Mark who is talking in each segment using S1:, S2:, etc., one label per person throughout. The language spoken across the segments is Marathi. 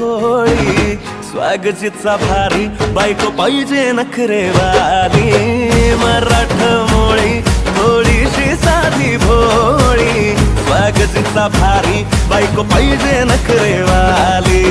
S1: भोळी स्वागतीचा भारी बायको पाहिजे नखरेवाली मराठमोळी थोडीशी साधी भोळी स्वागतीचा भारी बायको पाहिजे नखरेवाली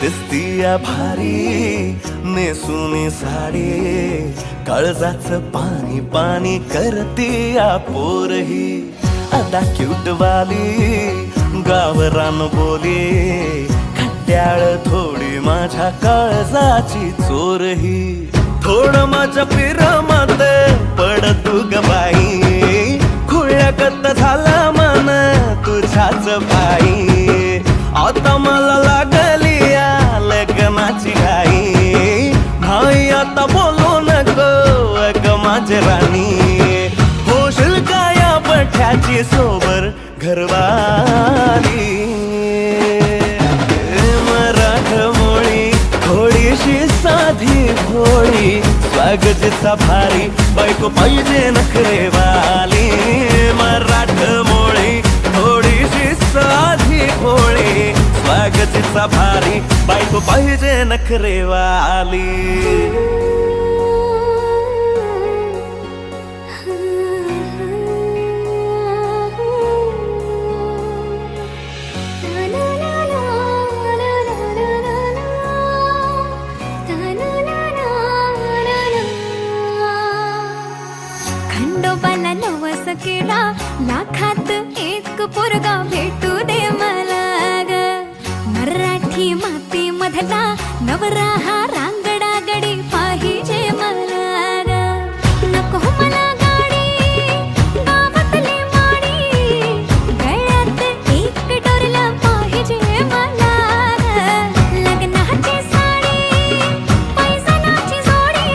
S1: दिसतीया भारी नेसुनी साडी काळजाचं पाणी पाणी करतीया पोरही आता क्यूटवाली गावरान बोली खट्याळ थोडी माझ्या काळजाची चोरही थोडं माझ्या पिरमत पड तू ग बाई खुळ्यागत झालं मन तुझ्याच बाई आता मला लागली लग्नाची घाई भाई आता बोलू नको ग माझे राणी होशील का या पठ्याची सोबर घरवाली मराठमोळी थोडीशी साधी भोळी स्वागतीचा भारी बायको पाहिजे नखरेवाली मराठमोळी थोडीशी साधी भोळी स्वागतीचा भारी बायको पाहिजे नखरेवाली
S2: खंडोबाला नवस केला लाखात एक पोरगा भेटू दे मला ग मराठी माती मधला नवरा हा रांगडा गडी पाहिजे मला ग नको मला गाडी गावातली माडी गळ्यात एक डोरला पाहिजे मला लग्नाची साडी पैजणाची जोडी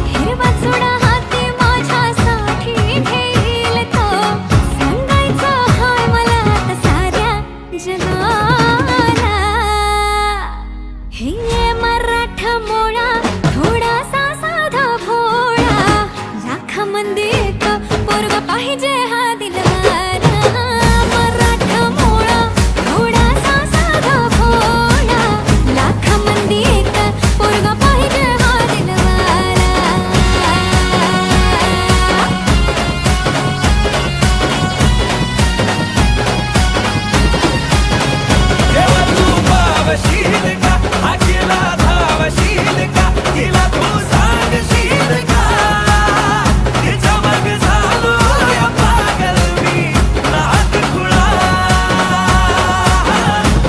S2: हिरवा चुडा हाती माझ्यासाठी घेईल तो सांगायचं हाय मला आता साऱ्या जगाला हे मराठमोळा थोडासा साधा भोळा लाखामध्ये एक पोरगा पाहिजे हा दिलवाला मराठमोळा थोडासा साधा भोळा लाखामध्ये एक पोरगा पाहिजे हा दिलवाला
S1: देवा तू पावशील का आजीला धावशील का तिला तू सांगशील का तिच्या मग झालो या पागल मी नाद खुळा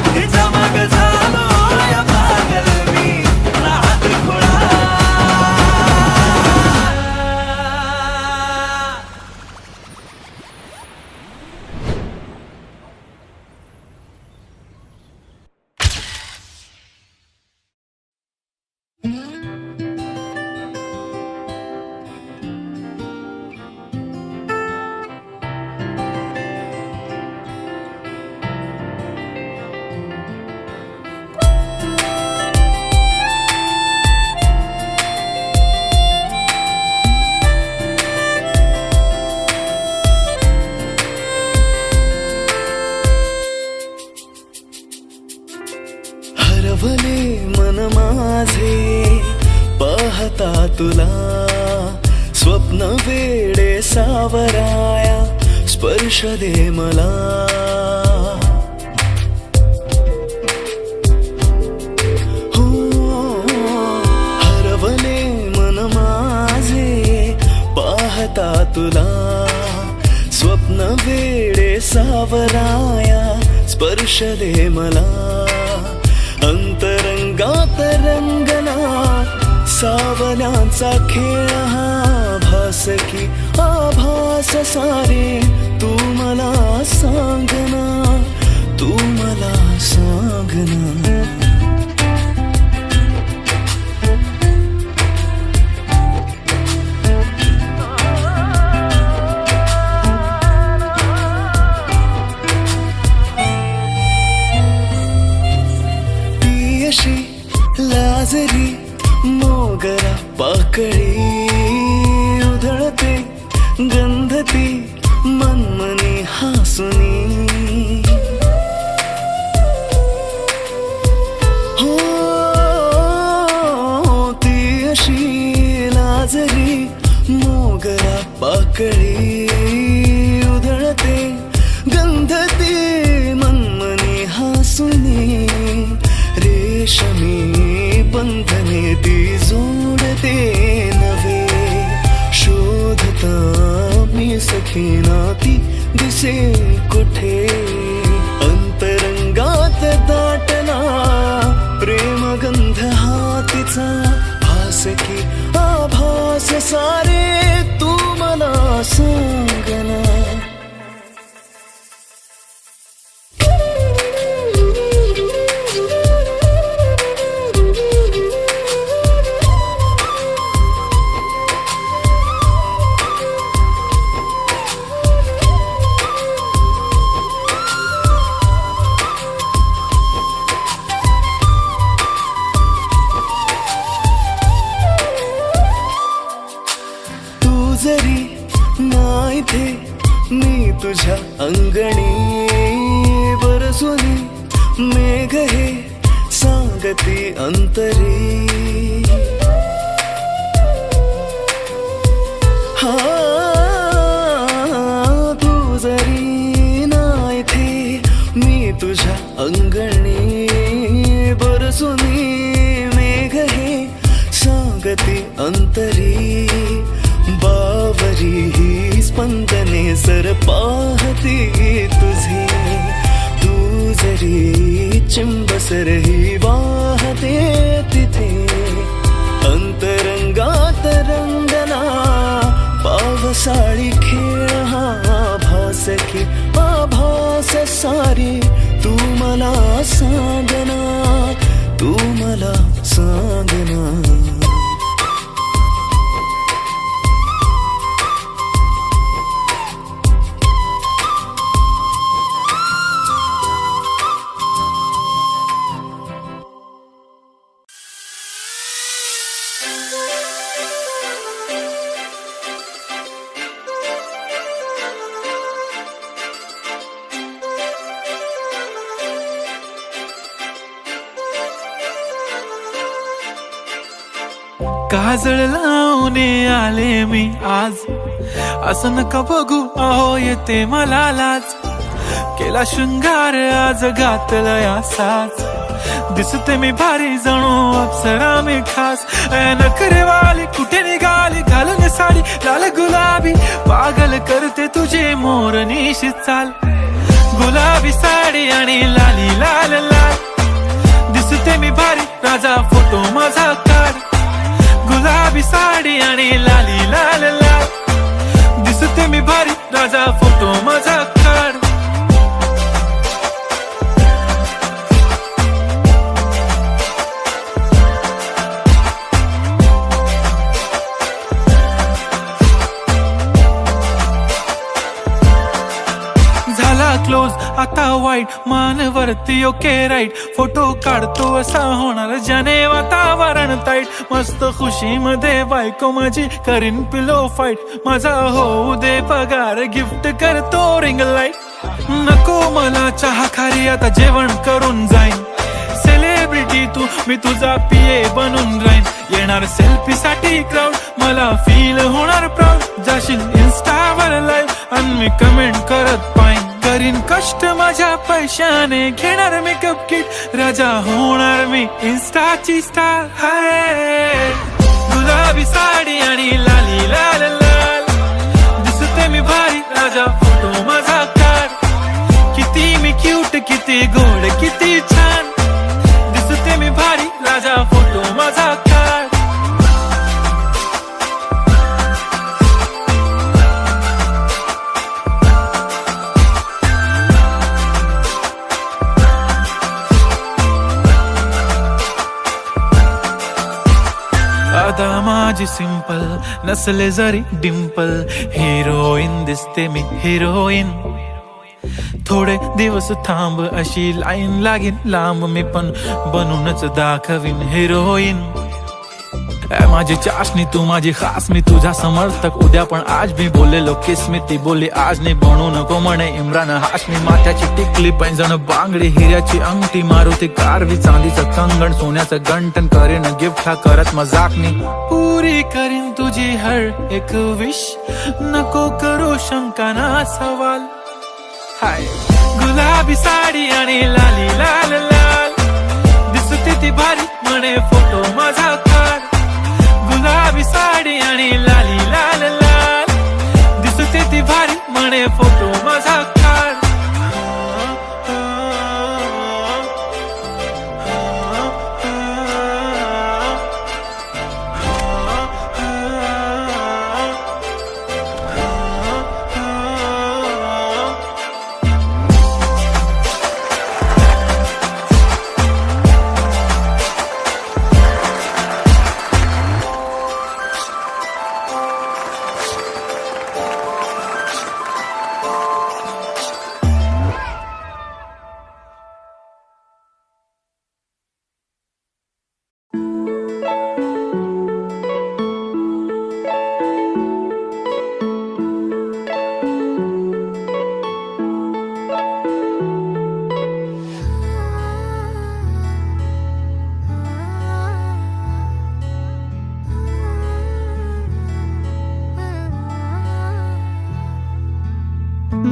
S1: तिच्या मग झालो या पागल मी नाद खुळा हरवले मन माझे पाहता तुला स्वप्न वेडे सावराया स्पर्श दे मला हो हरवले मन माझे पाहता तुला स्वप्न वेडे सावराया स्पर्श दे मला अंतरंगात रंगला सावल्यांचा खेळ हा भास की आभास सारे तू मला सांगना तू मला सांग ना. ती अशी लाजरी मोगरा पाकळी उधळते गंधती मनमनी हासुनी. हो ती अशी लाजरी मोगरा पाकळी उधळते गंधती मनमनी हासुनी. रेशमी बंधने ती जोडते नवे शोधता मी सखीना ती दिसे कुठे. अंतरंगात दाटला प्रेमगंध हा तिचा भास की आभास सारे तू मला सांगना. जरी नाही थे मी तुझ्या अंगणी बरसुनी मेघ हे सांगती अंतरी. हा तू जरी नाही थे मी तुझ्या अंगणी बरसुनी मेघ हे सांगती अंतरी. बावरी ही स्पंदने सर पाहती तुझे तू जरी चिंबसर ही वाहते तिथे. अंतरंगात रंगना पावसाळी खेळ हा भास की आभास सारी तू मला सांगना. तू मला सांगना.
S3: काजळ लावून आले मी आज, असं नका बघू अहो येते मला लाज. केला शृंगार आज घातलाय असाच, दिसते मी भारी जणू अप्सरा मी खास. नखरेवाली कुठे निघाली घालून साडी लाल गुलाबी, पागल करते तुझे मोरनीशी चाल. गुलाबी साडी आणि लाली लाल लाल, दिसते मी भारी राजा फोटो माझा काढ. गुलाबी साडी आणि लाली लाल लाल, दिसते मी भारी राजा फोटो माझा काढ. झाला क्लोज आता वाईट मानवरती ओके राईट, फोटो काढतो असा होणार ज्याने वातावरण ताईट. मस्त खुशी मध्ये बायको माझी करीन पिलो फाईट, माझा होऊ दे पगार गिफ्ट करतो रिंग लाईट. नको मला चहा खारी आता जेवण करून जाईन, सेलिब्रिटी तू मी तुझा पिये बनून राहीन. येणार सेल्फी साठी क्राऊड मला फील होणार प्राऊड, जाशील इन्स्टावर लाईव्ह आणि मी कमेंट करत पाईन. करीन कष्ट माझ्या पैशाने घेणार मेकअप किट, राजा होणार मी इन्स्टाची स्टार. हाय गुलाबी साडी आणि लाली लाल लाल, दिसते मी भारी राजा फोटो माझा काढ. किती मी क्यूट किती गोड किती छान, दिसते मी भारी राजा फोटो माझा काढ. अदा माझी सिंपल नसले जरी डिंपल, हिरोईन दिसते मी हिरोईन. थोडे दिवस थांब अशी लाईन लागेल लांब, मी पण बनूनच दाखवीन हिरोईन. माझी चाशनी तू माझी खास, मी तुझा समर्थक उद्या पण आज मी बोललेलो किस मी, ती बोली आज नाही बनू नको म्हणे इम्रान हाशमी. माथ्याची टिकली पैंजण बांगडी हिऱ्याची अंगठी, मारुती कारवी चांदीचं कंगण सोन्याचं गंटन, करीन गिफ्ट हा करत मजाकनी. पुरी करीन तुझी हर एक विश, नको करू शंका ना सवाल. हाय गुलाबी साडी आणि लाली लाल लाल, दिसते ती भारी म्हणे फोटो माझा काढ. गुलाबी साडी आणि लाली लाल लाल, दिसते ती भारी म्हणे फोटो माझा काढ.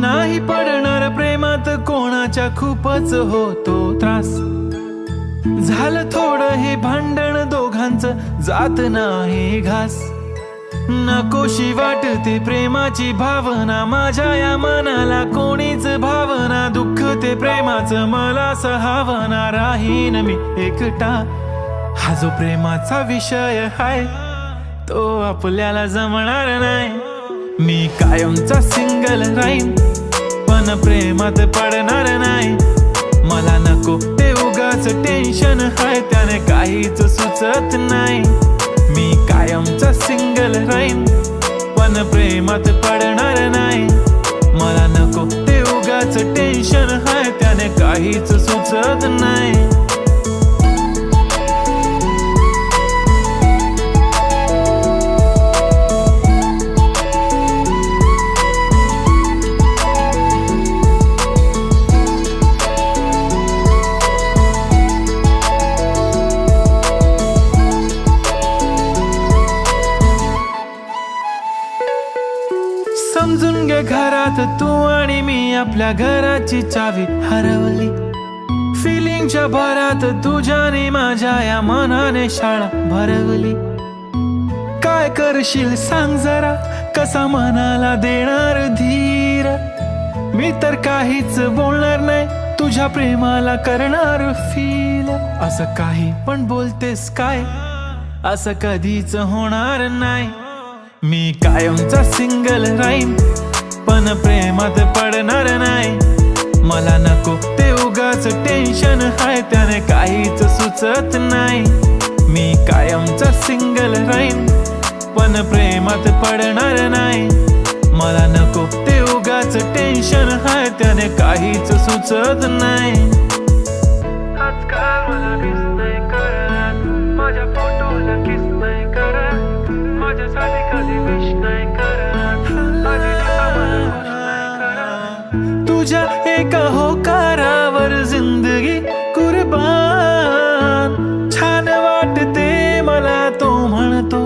S3: नाही पडणार प्रेमात कोणाच्या खूपच होतो त्रास, झालं थोडं हे भांडण दोघांचं जात नाही घास. नकोशी वाटते प्रेमाची भावना माझ्या या मनाला, कोणीच भावना दुःख ते प्रेमाचं मला सहावना. राहीन मी एकटा, हा जो प्रेमाचा विषय हाय तो आपल्याला जमणार नाही. मी कायमचा सिंगल राहीन पण प्रेमात पडणार नाही. मला नको ते उगाच टेन्शन हाय, त्याने काहीच सुचत नाही. मी कायमचा सिंगल राहीन पण प्रेमात पडणार नाही. मला नको ते उगाच टेन्शन हाय, त्याने काहीच सुचत नाही. समजून घे घरात तू आणि मी आपल्या घराची चावी हरवली. फिलिंगच्या भरात तुझ्याने माझ्या या मनाने शाळा भरवली. काय करशील सांग जरा, कसा मनाला देणार धीर. मी तर काहीच बोलणार नाही, तुझ्या प्रेमाला करणार फील. असं काही पण बोलतेस काय, असं कधीच होणार नाही. मी कायमचा सिंगल राहीन पण प्रेमात पडणार नाही. मला नको ते उगाच टेन्शन हाय, त्याने काहीच सुचत नाही. मी कायमचा सिंगल राहीन पण प्रेमात पडणार नाही. मला नको ते उगाच टेन्शन हाय, त्याने काहीच सुचत नाही. आजकाल मला मिस नाही करत, माझ्या फोटोला किस नाही करत, माझ्यासाठी कधी विश नाही करत, तुझ्या एका होकारावर जिंदगी कुर्बान. छान वाटते मला तो म्हणतो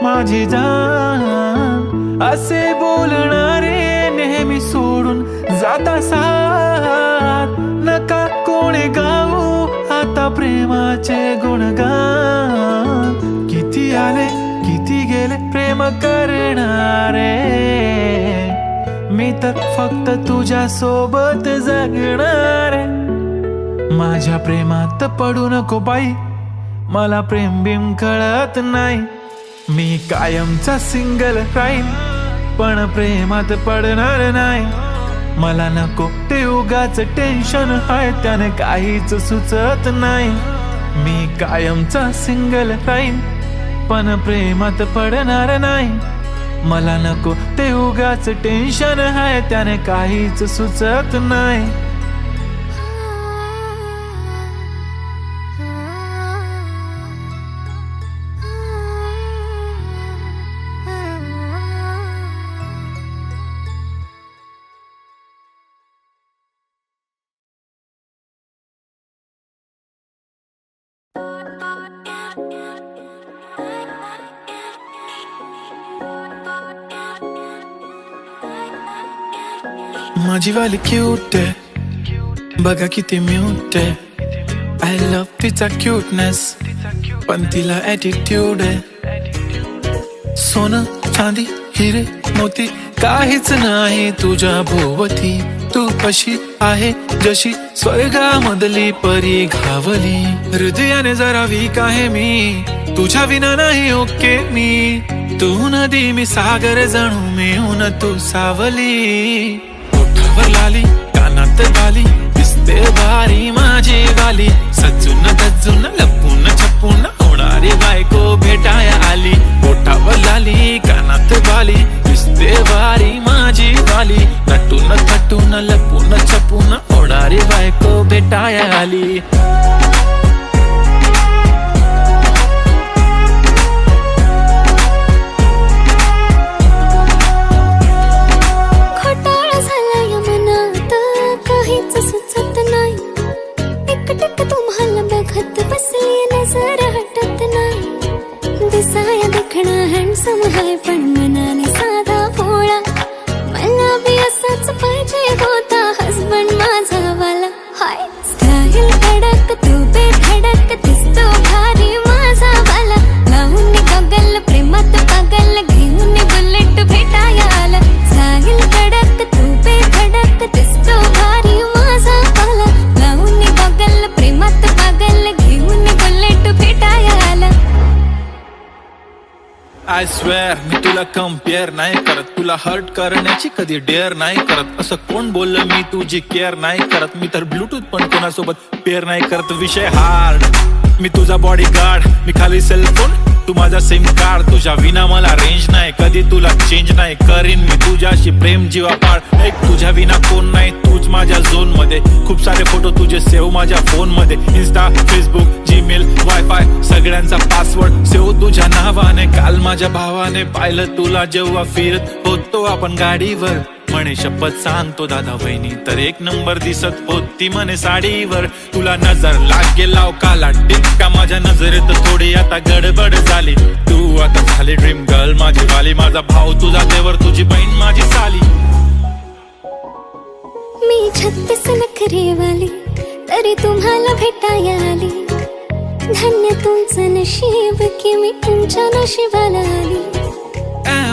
S3: माझी जान. असे बोलणारे नेहमी सोडून जाता साथ. नका कोणी गाऊ आता प्रेमाचे गुणगान. किती आले किती गेले प्रेम करणारे, मी तर फक्त तुझ्या सोबत जगणार. माझ्या प्रेमात पडू नको बाई, मला प्रेम बिम कळत नाही. मी कायमचा सिंगल राहीन पण प्रेमात पडणार नाही. मला नको ते उगाच टेन्शन हाय, त्याने काहीच सुचत नाही. मी कायमचा सिंगल राहीन पण प्रेमात पडणार नाही. मला नको ते उगाच टेन्शन आहे, त्याने काहीच सुचत नाही. माझी वाली क्यूट आहे, बघा किती म्यूट आहे. आय लव्ह तिचा क्यूटनेस, पण तिला ॲटिट्यूड आहे. सोनं चांदी हिरे मोती काहीच नाही तुझ्या भोवती. तू अशी आहे जशी स्वर्गामधली परी घावली. हृदयाने जरा वीक आहे मी, तुझ्या विना नाही ओके मी. तू नदी मी सागर, जणू मिळून तू सावली. ओठावर लाली कानात बाली, दिसते भारी माझी वाली. सजून धजून लपून छपून होणारी बायको भेटाया आली. ओठावर लाली कानात बाली, दिसते भारी माझी वाली. नटून थटून लपून छपून होणारी बायको भेटाया आली.
S2: तुम्हाला बघत बसली नजर हटत नाही. दिसाया देखणा हँडसम आहे, पण मनाने साधा भोळा. मला बी असाच पाहिजे होता हसबंड माझा वाला. हाय स्टाईल कडक, तू बेधडक, दिसतो भारी माझा वाला. लावून गगल प्रेमात पागल, घेऊन बुलेट भेटाया आला. स्टाईल कडक, तू बेधडक, दिसतो भारी माझा वाला. लावून गगल प्रेमात पागल, घेऊन बुलेट भेटाया आला.
S3: आय स्वेअर मी तुला कम्पेअर नाही करत, तुला हर्ट करण्याची कधी डेअर नाही करत. असं कोण बोललं मी तुझी केअर नाही करत. मी तर ब्लूटूथ पण कोणासोबत पेअर नाही करत. विषय हार्ड, मी तुझा बॉडी गार्ड, मी खाली सेलफोन तू माझा सिम कार्ड. तुझ्या विना मला रेंज नाही, कधी तुला चेंज नाही करीन मी तुझ्याशी प्रेम जीवापाड. एक तुझ्या विना कोण नाही, तूच माझ्या झोन मध्ये. खूप सारे फोटो तुझे सेव्ह माझ्या फोन मध्ये. इन्स्टा, फेसबुक, जीमेल, वायफाय सगळ्यांचा पासवर्ड सेव्ह तुझ्या नावाने. काल माझ्या भावाने पाहिलं तुला जेव्हा फिरत होतो आपण गाडीवर. म्हणे शपथ सांगतो दादा वहिनी तर एक नंबर दिसत होती म्हणे साडीवर. तुला नजर लागेल लाव काला टिक्का, माझ्या नजरेत थोडी आता गडबड झाली. तू आता झाली ड्रीम गर्ल माझी वाली. माझा भाऊ तुझा देवर, तुझी बहीण माझी साली.
S2: मी 36 नखरे वाली, तरी तुम्हाला भेटाया आली. धन्य तुमचं नशीब की मी तुमच्या नशिबाला आली.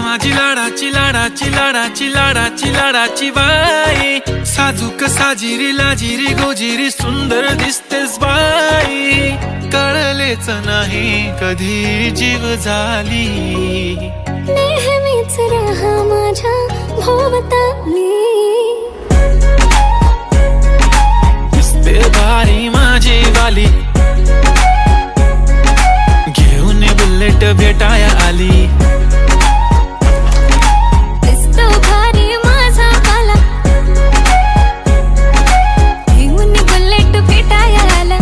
S3: माझी लाडाची लाडाची लाडाची लाडाची लाडाची बाई. साजूक साजिरी लाजिरी गोजिरी सुंदर दिसतेस बाई. कळलेच नाही कधी जीव झाली.
S2: नेहमीच राहा माझ्या भोवताली.
S3: दिसते भारी माझी वाली, घेऊन बुलेट भेटाया आली.
S2: भारी माझा वाला, घेऊन बुलेट भेटाया आला.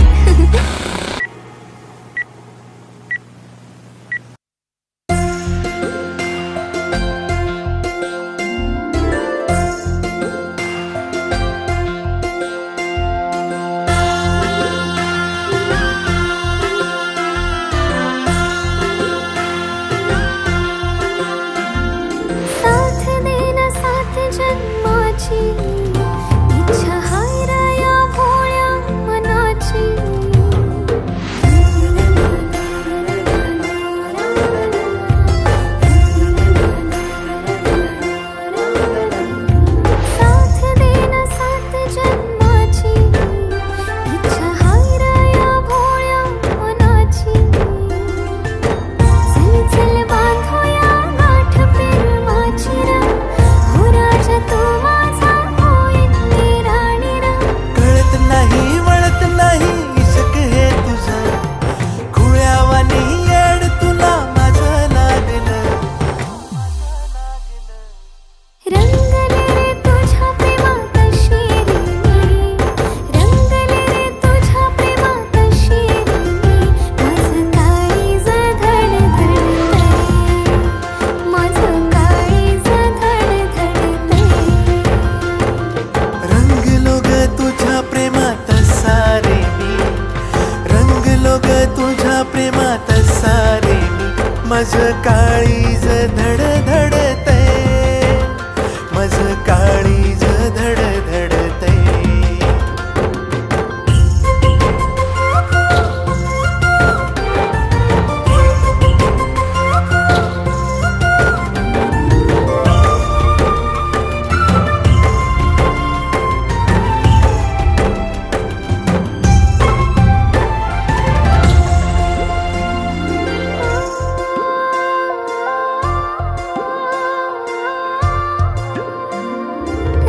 S1: माझं काळीज धडधडतय, माझं काळीज धडधडतय.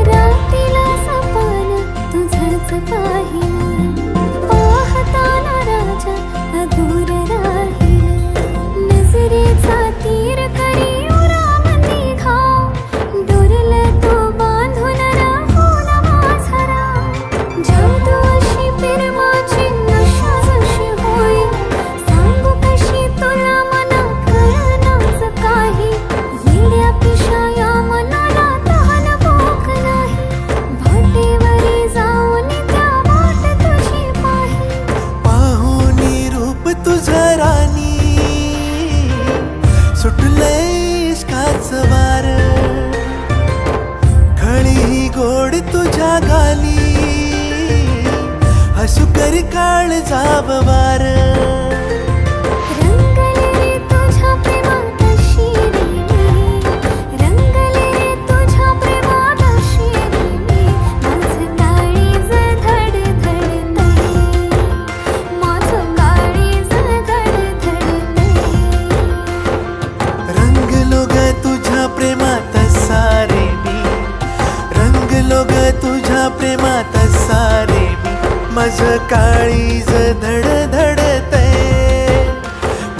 S2: रात्रीला सपन तुझंच पाहिलं, पाहताना राजा अधूर राहिलं. नजरेचा तीर करी उराम निघा, डोरलं तो बांधून राहून माझा राम. जादू अशी प्रेमाची नशा जशी होईल, सांगू कशी तुला मना कळनाच काही. येड्या पिशा या मनाला तहान भूक नाही, भाटेवरी जाऊन त्या वाट तुझी पाही.
S1: पाहुनी रूप तुझं राणी, सुटलंय इश्काचं वार. खळी गोड तुझ्या गाली, हसू करी काळ जाव वार.
S2: रंगले रे तुझ्या प्रेमात शिरी मी, रंगले रे तुझ्या प्रेमात शिरी मी. माझं काळीज धडधडतय, माझं काळीज धडधडतय.
S1: रंगलो ग तुझ्या प्रेमात सारे मी, रंगलो ग तुझ्या प्रेमात सारे मी. माझं काळीज धडधडतय,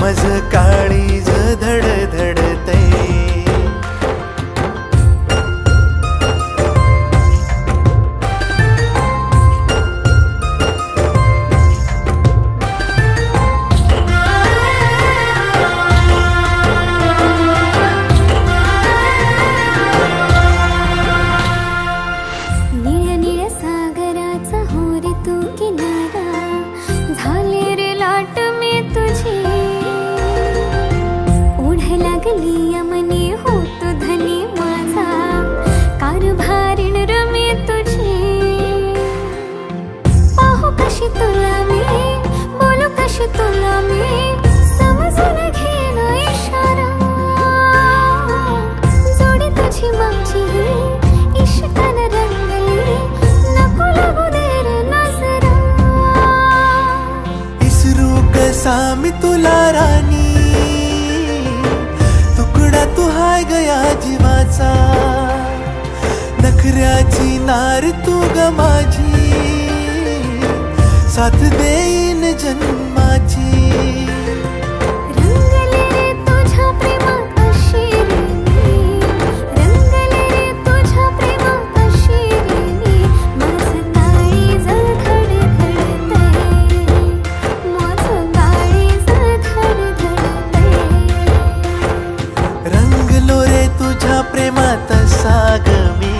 S1: माझं काळीज धडधडतय.
S2: निळ्या निळ्या सागराचा हो रे तू किनारा, झाले रे लाट मी तुझी. ओढ लागली यमनी होत धनी माझा, कारभारीण रमी तुझी. पाहू कशी तुला मी, बोलू कशी तुला मी, समजून घेण इशारा. जोडी तुझी माझी इश्कान रंगली, नको लागू दे रे नजरा.
S1: इसरू कसा मी तुला राणी, तुकडा तू हाय गया जीवाचा. नखऱ्याची नार तू ग माझी, साथ देईन जन्माची.
S2: रंगले रे तुझ्या प्रेमात शिरी मी, रंगले रे तुझ्या प्रेमात शिरी मी. माझं काळीज धडधडतय, माझं काळीज धडधडतय.
S1: रंगलो रे तुझ्या प्रेमात साग मी,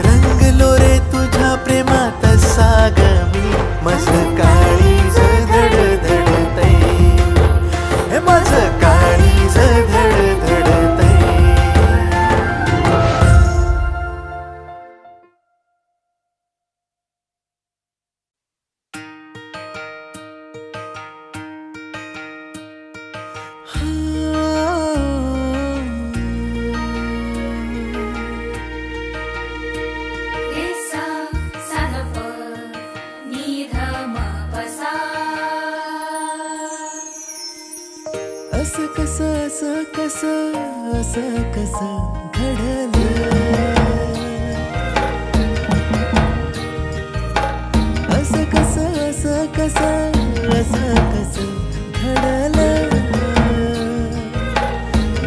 S1: रंगलो रे तुझ्या प्रेमात साग मी. माझं काळीज धडधडतय, हे माझं काळीज धडधडतय.
S4: रे सा सा ध प नी ध म प सा.
S1: असं कसं घडलं, असं कसं घडलं.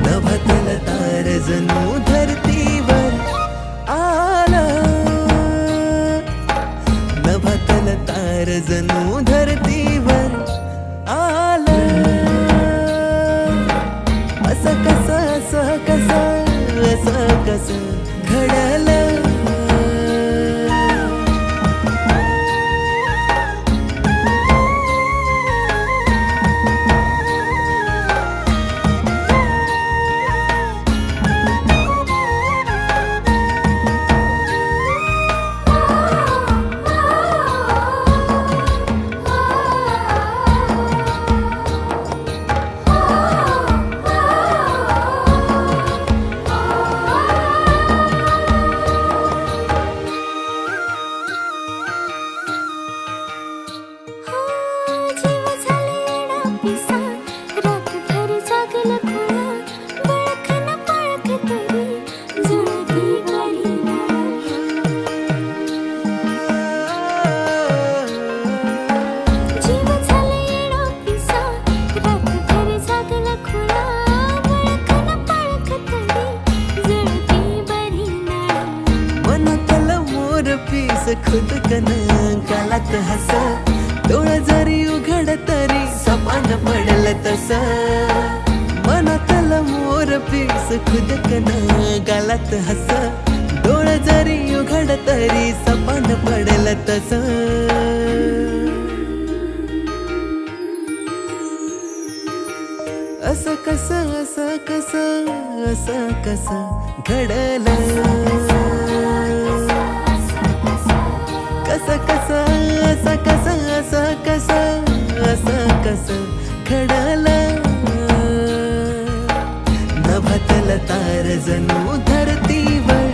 S1: नभतल तार जणू धरतीवर आलं, नभतल तार जणू धरतीवर आलं. असं कसं घडलं.
S5: तस असं कस घडलं कस घडलं नभातल तार जणू धरतीवर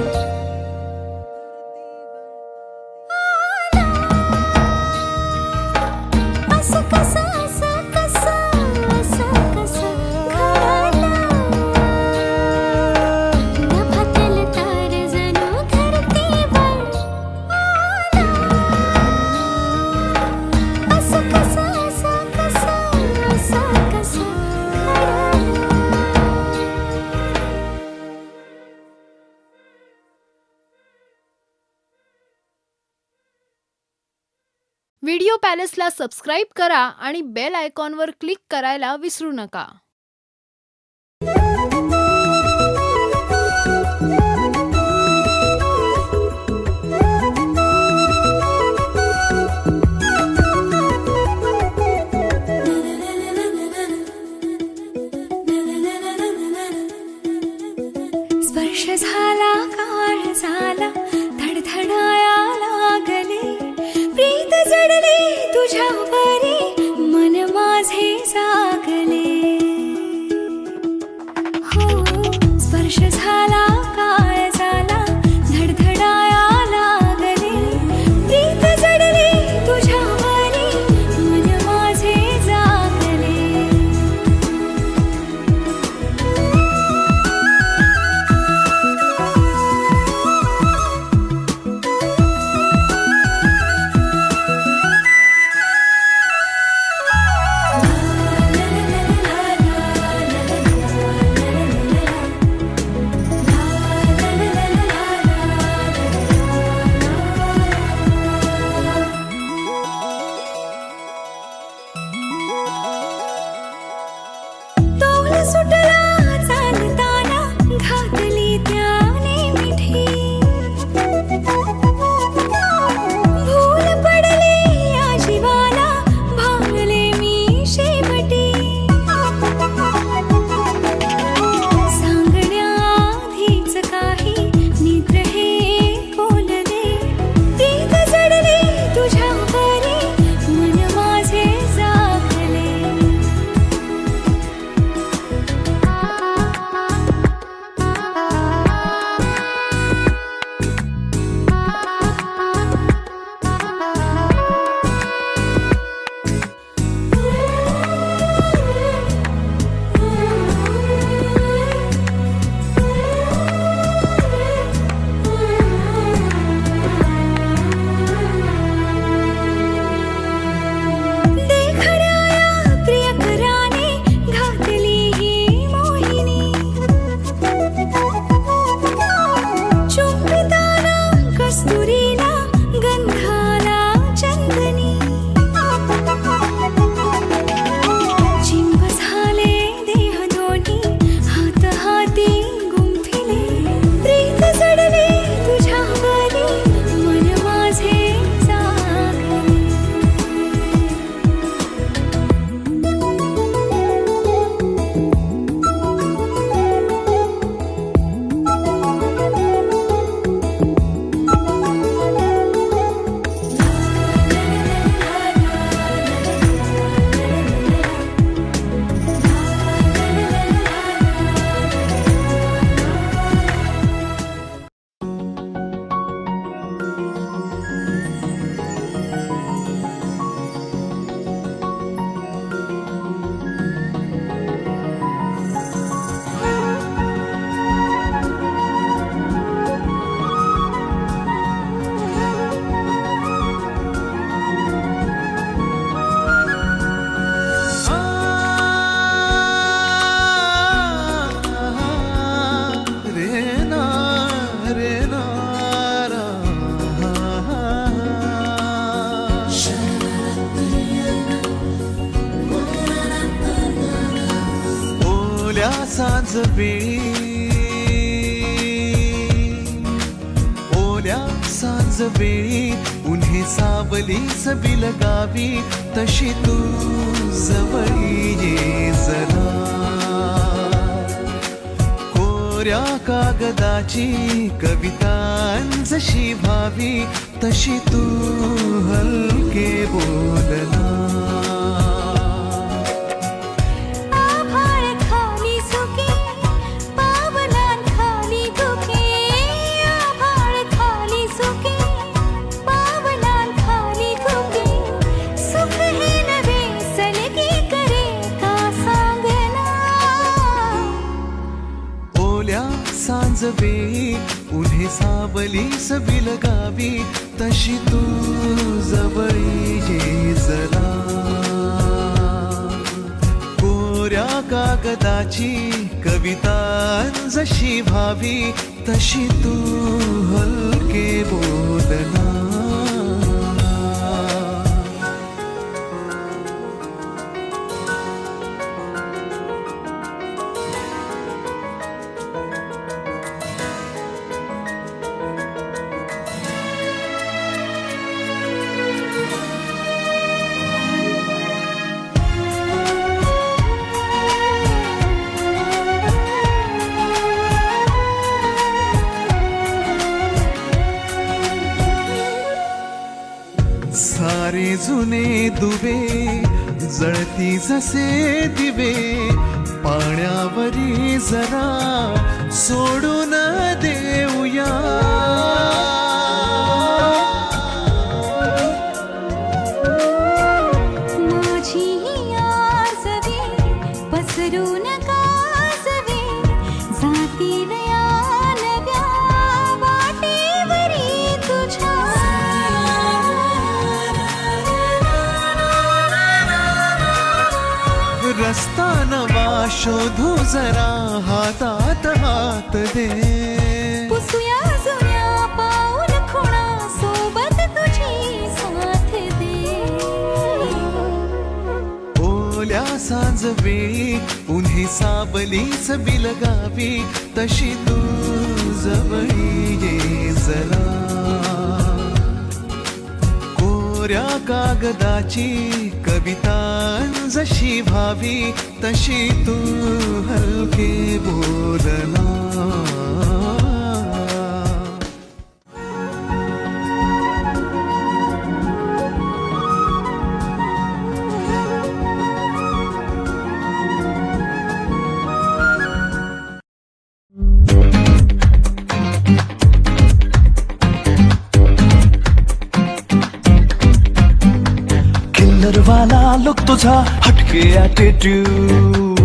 S2: असं कसं घडलं नभातल तार जणू धरतीवर असं कसं घडलं
S6: व्हिडिओ पॅलेसला सबस्क्राईब करा आणि बेल आयकॉनवर क्लिक करायला विसरू नका.
S2: स्पर्श झाला काळ झाला धडधडाया लागले प्रीत जडले तुझ्यावरी मन माझे जागले हो स्पर्श झाला काळ झाला धडधडाया लागले प्रीत जडले तुझ्यावरी मन माझे जागले तोल सुटला चालताना घातली त्याने मिठी भूल पडली या जीवाला भांगले मी शेवटी सांगण्याआधीच काही निद्र हे बोलले प्रीत जडले तुझ्यावरी मन माझे जागले देखण्याया प्रियकराने घातली ही मोहिनी चुंबिताना कस्तुरीला गंधाला चंदनी चिंब झाले देह दोन्ही हात हाती गुंफिले प्रीत जडले तुझ्यावरी मन माझे जागले
S5: ओल्या सांज वेळी उन्हे उन्हे सावलीच बिलगावी तशी तू जवळी ये जरा कोऱ्या कागदाची कवितांजशी भावी तशी तू हलके बोलना
S2: आभाळ खाली सुके पावलांखाली धुके आभाळ खाली सुके पावलांखाली धुके सुख हे नवे सलगी करे का सांगना
S5: ओल्या सांजवेळी उन्हे सावलीस बिलगावी तशी तू जवळी ये जरा कोऱ्या कागदाची कवितांजशी भावी तशी तू हलके बोलना सारे जुने दुवे जळती जसे दिवे पाण्यावरी जरा सोडून देऊया
S2: माझी आसवे पसरून कासवे जातील या नव्या वाटेवरी तुझ्या
S5: रस्ता नवा शोधू जरा हातात हात दे
S2: पुसूया जुन्या पाऊल खुणा सोबत तुझी साथ दे
S5: ओल्या सांजवेळी उन्हे सावलीच बिलगावी तशी तू जवळी ये जरा कोऱ्या कागदाची कवितांजशी भावी तशी तू हलके बोलना
S1: वाला लुक तुझा हटके ॲटिट्यूड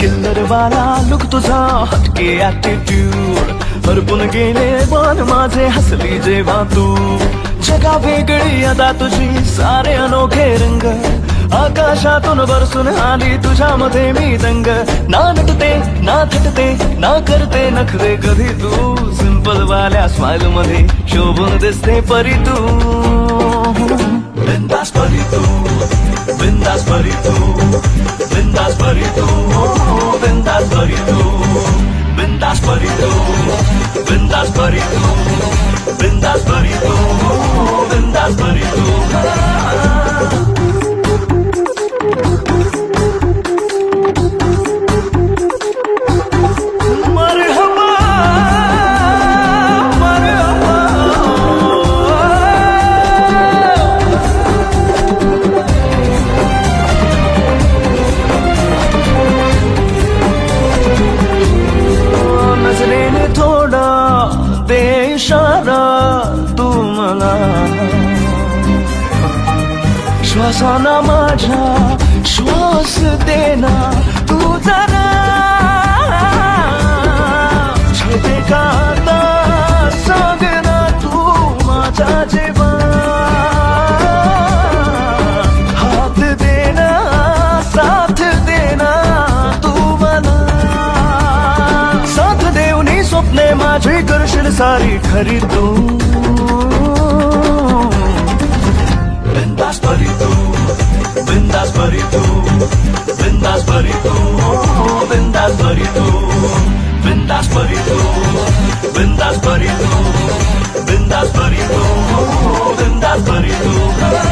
S1: किल्लर वाला लुक तुझा हटके ॲटिट्यूड हरपून गेले पण माझे हसली जेव्हा तू जगा वेगळी अदा तुझी सारे अनोखे रंग आकाशातून बरसून आली तुझ्यामध्ये मी दंग ना नटते ना थटते ना करते नखरे कधी तू सिंपल वाल्या स्माइल मध्ये शोभून दिसते परी तू बिंदास परी तू बिंदास परी तू बिंदास परी तू बिंदास परी तू बिंदास परी तू बिंदास परी तू बिंदास परी तू बिंदास परी तू श्वासाना माझ्या श्वास देना तू जरा छेते का आता सांगना तू माझा जीवा हात देना साथ देना तू मला साथ देऊनी स्वप्ने माझी करशील सारी खरी तू बिंदास परी तू बिंदास परी तू बिंदास परी तू बिंदास परी तू बिंदास परी तू बिंदास परी तू बिंदास परी तू बिंदास परी तू